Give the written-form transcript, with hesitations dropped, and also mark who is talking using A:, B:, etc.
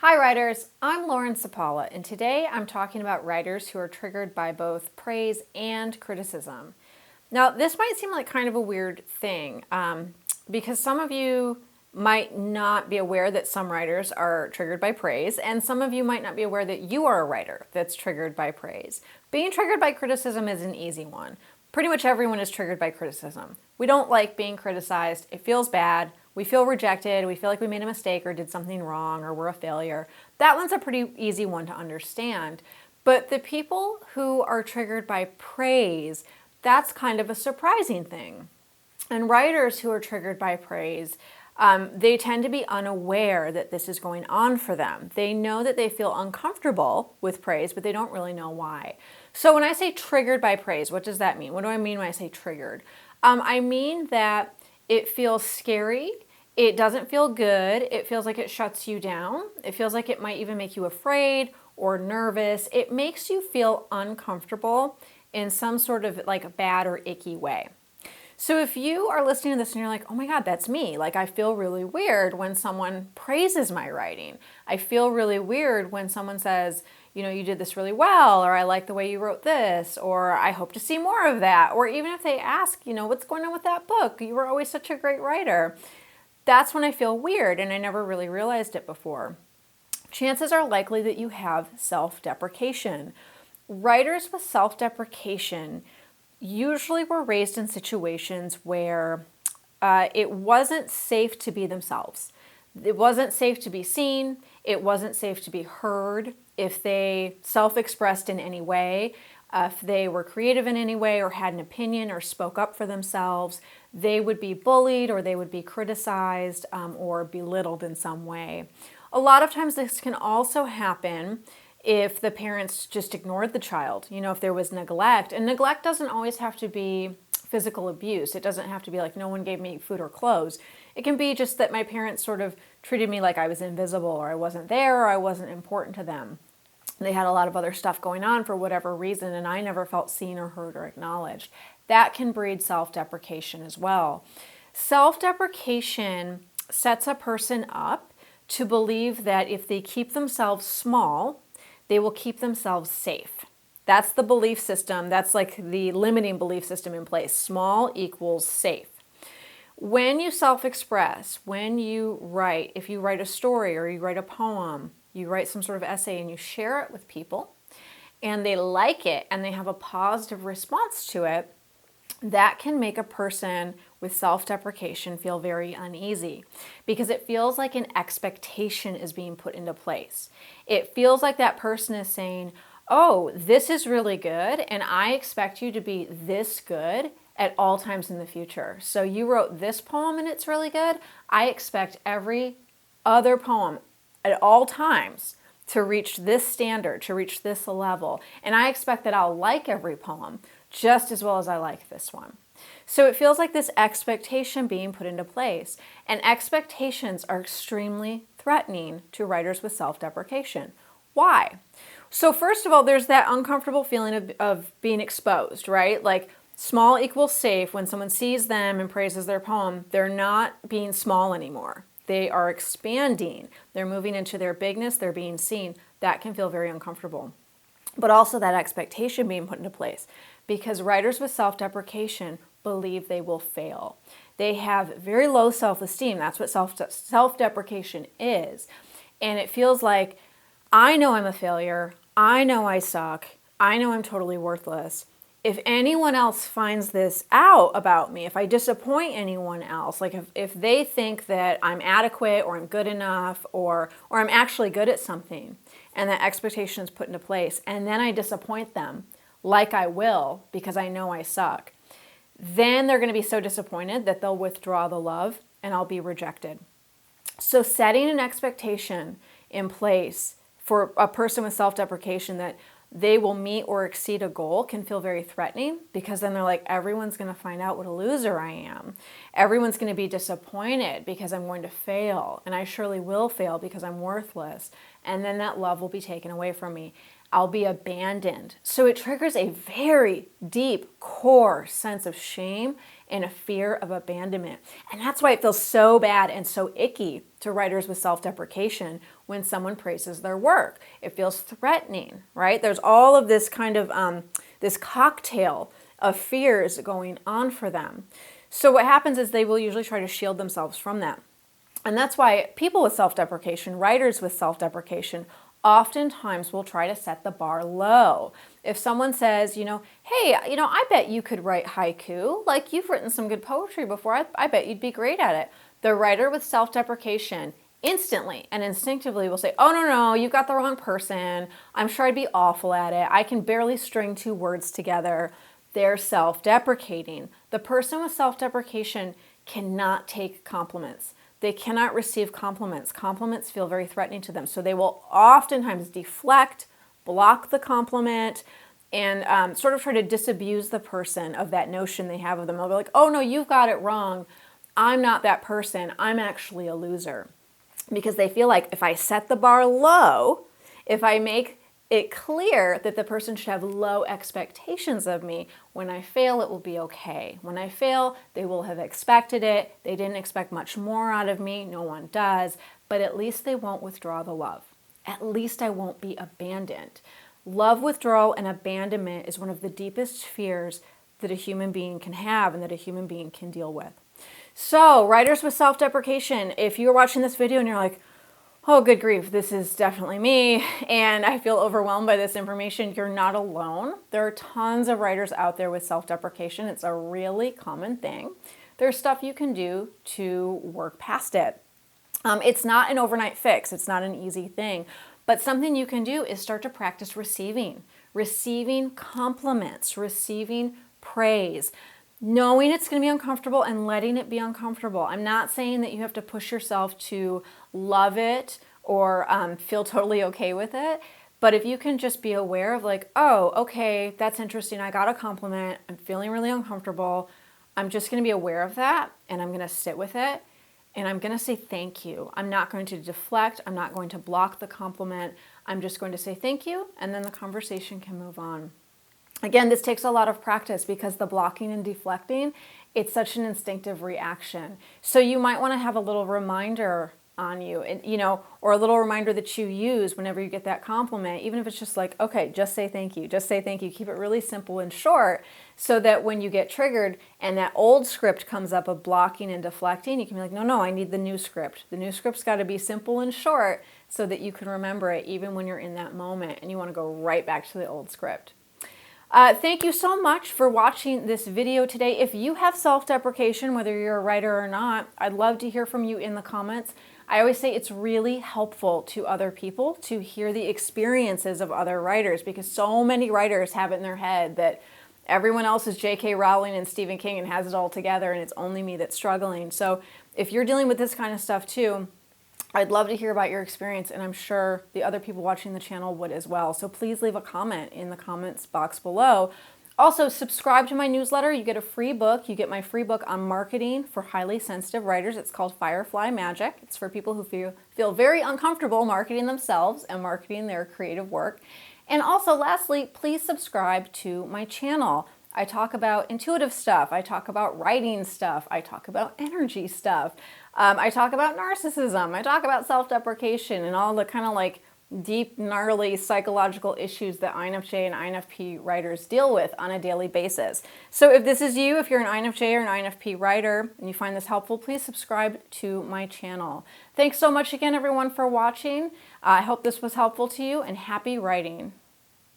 A: Hi writers, I'm Lauren Sapala, and today I'm talking about writers who are triggered by both praise and criticism. Now, this might seem like kind of a weird thing because some of you might not be aware that some writers are triggered by praise, and some of you might not be aware that you are a writer that's triggered by praise. Being triggered by criticism is an easy one. Pretty much everyone is triggered by criticism. We don't like being criticized. It feels bad. We feel rejected. We feel like we made a mistake or did something wrong or we're a failure. That one's a pretty easy one to understand. But the people who are triggered by praise, that's kind of a surprising thing. And writers who are triggered by praise, they tend to be unaware that this is going on for them. They know that they feel uncomfortable with praise, but they don't really know why. So when I say triggered by praise, what does that mean? What do I mean when I say triggered? I mean that it feels scary. It doesn't feel good. It feels like it shuts you down. It feels like it might even make you afraid or nervous. It makes you feel uncomfortable in some sort of like bad or icky way. So if you are listening to this and you're like, oh my God, that's me. Like I feel really weird when someone praises my writing. I feel really weird when someone says, you know, you did this really well, or I like the way you wrote this, or I hope to see more of that. Or even if they ask, you know, what's going on with that book? You were always such a great writer. That's when I feel weird, and I never really realized it before. Chances are likely that you have self-deprecation. Writers with self-deprecation usually were raised in situations where it wasn't safe to be themselves. It wasn't safe to be seen. It wasn't safe to be heard. If they self-expressed in any way, if they were creative in any way or had an opinion or spoke up for themselves, they would be bullied or they would be criticized or belittled in some way. A lot of times this can also happen if the parents just ignored the child, you know, if there was neglect. And neglect doesn't always have to be physical abuse. It doesn't have to be like no one gave me food or clothes. It can be just that my parents sort of treated me like I was invisible or I wasn't there or I wasn't important to them. They had a lot of other stuff going on for whatever reason, and I never felt seen or heard or acknowledged. That can breed self-deprecation as well. Self-deprecation sets a person up to believe that if they keep themselves small, they will keep themselves safe. That's the belief system. That's like the limiting belief system in place. Small equals safe. When you self-express, when you write, if you write a story or you write a poem, you write some sort of essay and you share it with people and they like it and they have a positive response to it, that can make a person with self-deprecation feel very uneasy because it feels like an expectation is being put into place. It feels like that person is saying, oh, this is really good and I expect you to be this good at all times in the future. So you wrote this poem and it's really good. I expect every other poem at all times to reach this standard, to reach this level. And I expect that I'll like every poem just as well as I like this one. So it feels like this expectation being put into place. And expectations are extremely threatening to writers with self-deprecation. Why? So first of all, there's that uncomfortable feeling of being exposed, right? Like small equals safe. When someone sees them and praises their poem, they're not being small anymore. They are expanding. They're moving into their bigness. They're being seen. That can feel very uncomfortable. But also that expectation being put into place because writers with self-deprecation believe they will fail. They have very low self-esteem. That's what self-deprecation is. And it feels like, I know I'm a failure. I know I suck. I know I'm totally worthless. If anyone else finds this out about me, if I disappoint anyone else, like if they think that I'm adequate or I'm good enough or I'm actually good at something and that expectation is put into place and then I disappoint them like I will because I know I suck, then they're going to be so disappointed that they'll withdraw the love and I'll be rejected. So setting an expectation in place for a person with self-deprecation that they will meet or exceed a goal can feel very threatening because then they're like, everyone's going to find out what a loser I am. Everyone's going to be disappointed because I'm going to fail, and I surely will fail because I'm worthless. And then that love will be taken away from me. I'll be abandoned. So it triggers a very deep core sense of shame and a fear of abandonment. And that's why it feels so bad and so icky to writers with self-deprecation when someone praises their work. It feels threatening, right? There's all of this kind of this cocktail of fears going on for them. So what happens is they will usually try to shield themselves from that. And that's why people with self-deprecation, writers with self-deprecation, oftentimes will try to set the bar low. If someone says, hey, I bet you could write haiku, like you've written some good poetry before, I bet you'd be great at it. The writer with self-deprecation instantly and instinctively will say, oh, no, you've got the wrong person. I'm sure I'd be awful at it. I can barely string two words together. They're self-deprecating. The person with self-deprecation cannot take compliments. They cannot receive compliments. Compliments feel very threatening to them. So they will oftentimes deflect, block the compliment, and sort of try to disabuse the person of that notion they have of them. They'll be like, oh no, you've got it wrong. I'm not that person. I'm actually a loser. Because they feel like if I set the bar low, if I make it clear that the person should have low expectations of me, when I fail, it will be okay. When I fail, they will have expected it. They didn't expect much more out of me. No one does. But at least they won't withdraw the love. At least I won't be abandoned. Love withdrawal and abandonment is one of the deepest fears that a human being can have and that a human being can deal with. So, writers with self-deprecation, if you're watching this video and you're like, oh, good grief, this is definitely me, and I feel overwhelmed by this information, you're not alone. There are tons of writers out there with self-deprecation. It's a really common thing. There's stuff you can do to work past it. It's not an overnight fix. It's not an easy thing. But something you can do is start to practice receiving compliments, receiving praise, knowing it's going to be uncomfortable and letting it be uncomfortable. I'm not saying that you have to push yourself to love it or feel totally okay with it. But if you can just be aware of like, oh, okay, that's interesting. I got a compliment. I'm feeling really uncomfortable. I'm just going to be aware of that and I'm going to sit with it and I'm going to say thank you. I'm not going to deflect. I'm not going to block the compliment. I'm just going to say thank you and then the conversation can move on. Again, this takes a lot of practice because the blocking and deflecting, it's such an instinctive reaction. So you might want to have a little reminder on you, and, or a little reminder that you use whenever you get that compliment, even if it's just like, okay, just say thank you, just say thank you. Keep it really simple and short so that when you get triggered and that old script comes up of blocking and deflecting, you can be like, no, I need the new script. The new script's got to be simple and short so that you can remember it even when you're in that moment and you want to go right back to the old script. Thank you so much for watching this video today. If you have self-deprecation, whether you're a writer or not, I'd love to hear from you in the comments. I always say it's really helpful to other people to hear the experiences of other writers because so many writers have it in their head that everyone else is J.K. Rowling and Stephen King and has it all together and it's only me that's struggling. So if you're dealing with this kind of stuff too, I'd love to hear about your experience, and I'm sure the other people watching the channel would as well. So please leave a comment in the comments box below. Also, subscribe to my newsletter. You get a free book. You get my free book on marketing for highly sensitive writers. It's called Firefly Magic. It's for people who feel very uncomfortable marketing themselves and marketing their creative work. And also, lastly, please subscribe to my channel. I talk about intuitive stuff. I talk about writing stuff. I talk about energy stuff. I talk about narcissism. I talk about self-deprecation and all the kind of like deep, gnarly psychological issues that INFJ and INFP writers deal with on a daily basis. So if this is you, if you're an INFJ or an INFP writer and you find this helpful, please subscribe to my channel. Thanks so much again, everyone, for watching. I hope this was helpful to you and happy writing.